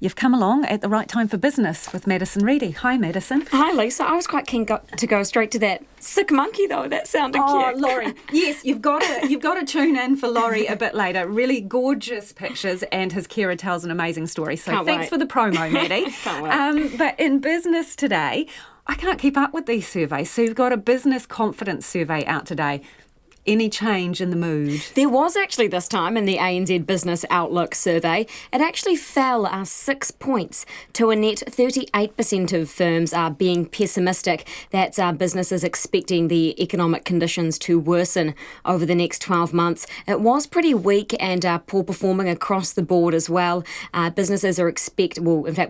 You've come along at the right time for business with Madison Reedy. Hi, Madison. Hi, Lisa. I was quite keen to go straight to that sick monkey, though. That sounded cute. Laurie. Yes, you've got to tune in for Laurie a bit later. Really gorgeous pictures, and his carer tells an amazing story. So thanks for the promo, Maddie. Can't wait. But in business today, I can't keep up with these surveys. So you've got a business confidence survey out today. Any change in the mood? There was actually this time in the ANZ Business Outlook survey. It actually fell 6 points to a net 38% of firms are being pessimistic. That's businesses expecting the economic conditions to worsen over the next 12 months. It was pretty weak and poor performing across the board as well. Businesses are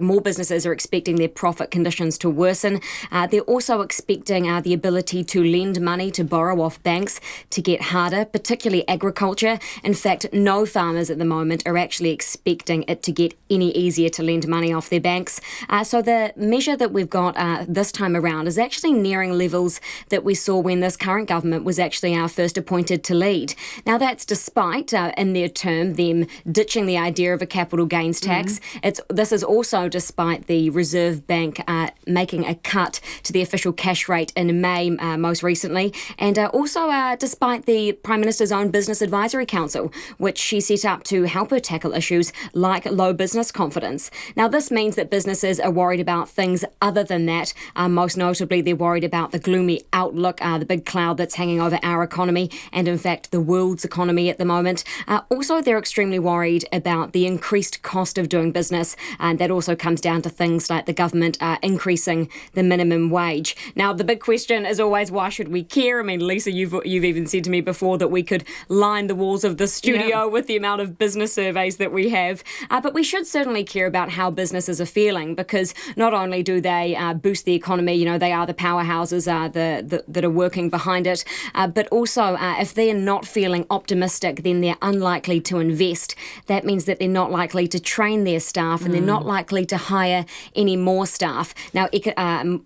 more businesses are expecting their profit conditions to worsen. They're also expecting the ability to lend money, to borrow off banks, to get harder, particularly agriculture. In fact, no farmers at the moment are actually expecting it to get any easier to lend money off their banks. So the measure that we've got this time around is actually nearing levels that we saw when this current government was actually first appointed to lead. Now, that's despite, in their term, them ditching the idea of a capital gains tax. This is also despite the Reserve Bank making a cut to the official cash rate in May most recently, and also despite the Prime Minister's own Business Advisory Council, which she set up to help her tackle issues like low business confidence. Now, this means that businesses are worried about things other than that. Most notably, they're worried about the gloomy outlook, the big cloud that's hanging over our economy and, in fact, the world's economy at the moment. Also, they're extremely worried about the increased cost of doing business, and that also comes down to things like the government increasing the minimum wage. Now, the big question is always, why should we care? I mean, Lisa, you've even said to me before that we could line the walls of the studio with the amount of business surveys that we have. But we should certainly care about how businesses are feeling, because not only do they boost the economy, they are the powerhouses that are working behind it, but also if they're not feeling optimistic, then they're unlikely to invest. That means that they're not likely to train their staff and they're not likely to hire any more staff. Now,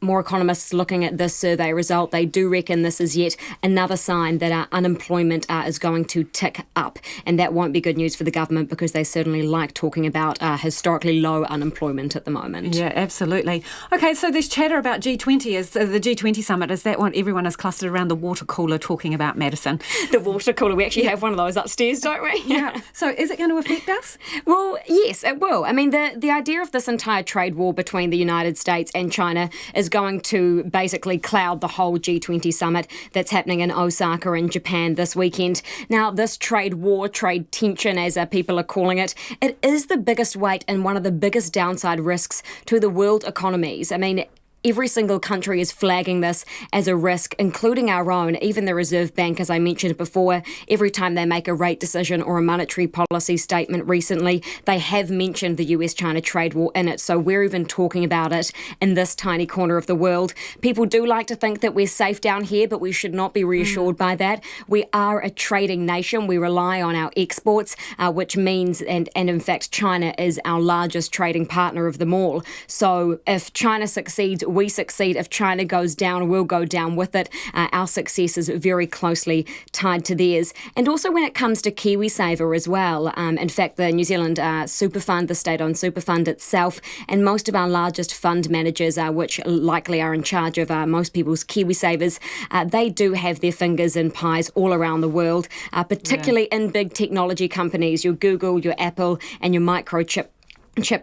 more economists looking at this survey result, they do reckon this is yet another sign that unemployment is going to tick up, and that won't be good news for the government, because they certainly like talking about historically low unemployment at the moment. Yeah, absolutely. Okay, so there's chatter about G20. Is the G20 summit, is that what everyone is clustered around the water cooler talking about, Madison? The water cooler, we actually have one of those upstairs, don't we? Yeah. So is it going to affect us? Well, yes, it will. I mean, the idea of this entire trade war between the United States and China is going to basically cloud the whole G20 summit that's happening in Osaka in Japan this weekend. Now, this trade war, trade tension, as people are calling it, it is the biggest weight and one of the biggest downside risks to the world economies. I mean, every single country is flagging this as a risk, including our own. Even the Reserve Bank, as I mentioned before, every time they make a rate decision or a monetary policy statement recently, they have mentioned the US-China trade war in it. So we're even talking about it in this tiny corner of the world. People do like to think that we're safe down here, but we should not be reassured by that. We are a trading nation. We rely on our exports, which means, and in fact, China is our largest trading partner of them all. So if China succeeds, we succeed. If China goes down, we'll go down with it. Our success is very closely tied to theirs. And also when it comes to KiwiSaver as well. In fact, the New Zealand super fund, the state-owned super fund itself, and most of our largest fund managers, which likely are in charge of most people's KiwiSavers, they do have their fingers in pies all around the world, particularly in big technology companies, your Google, your Apple, and your microchip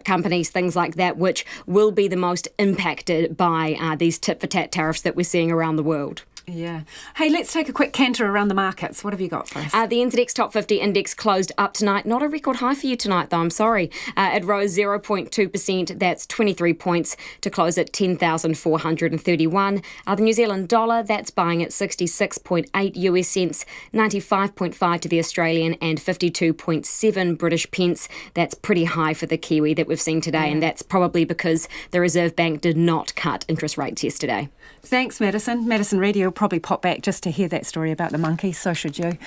companies, things like that, which will be the most impacted by these tit-for-tat tariffs that we're seeing around the world. Yeah. Hey, let's take a quick canter around the markets. What have you got for us? The NZX Top 50 index closed up tonight. Not a record high for you tonight, though, I'm sorry. It rose 0.2%. That's 23 points to close at 10,431. The New Zealand dollar, that's buying at 66.8 US cents, 95.5 to the Australian, and 52.7 British pence. That's pretty high for the Kiwi that we've seen today, and that's probably because the Reserve Bank did not cut interest rates yesterday. Thanks, Madison. Madison Reedy will probably pop back just to hear that story about the monkey, so should you.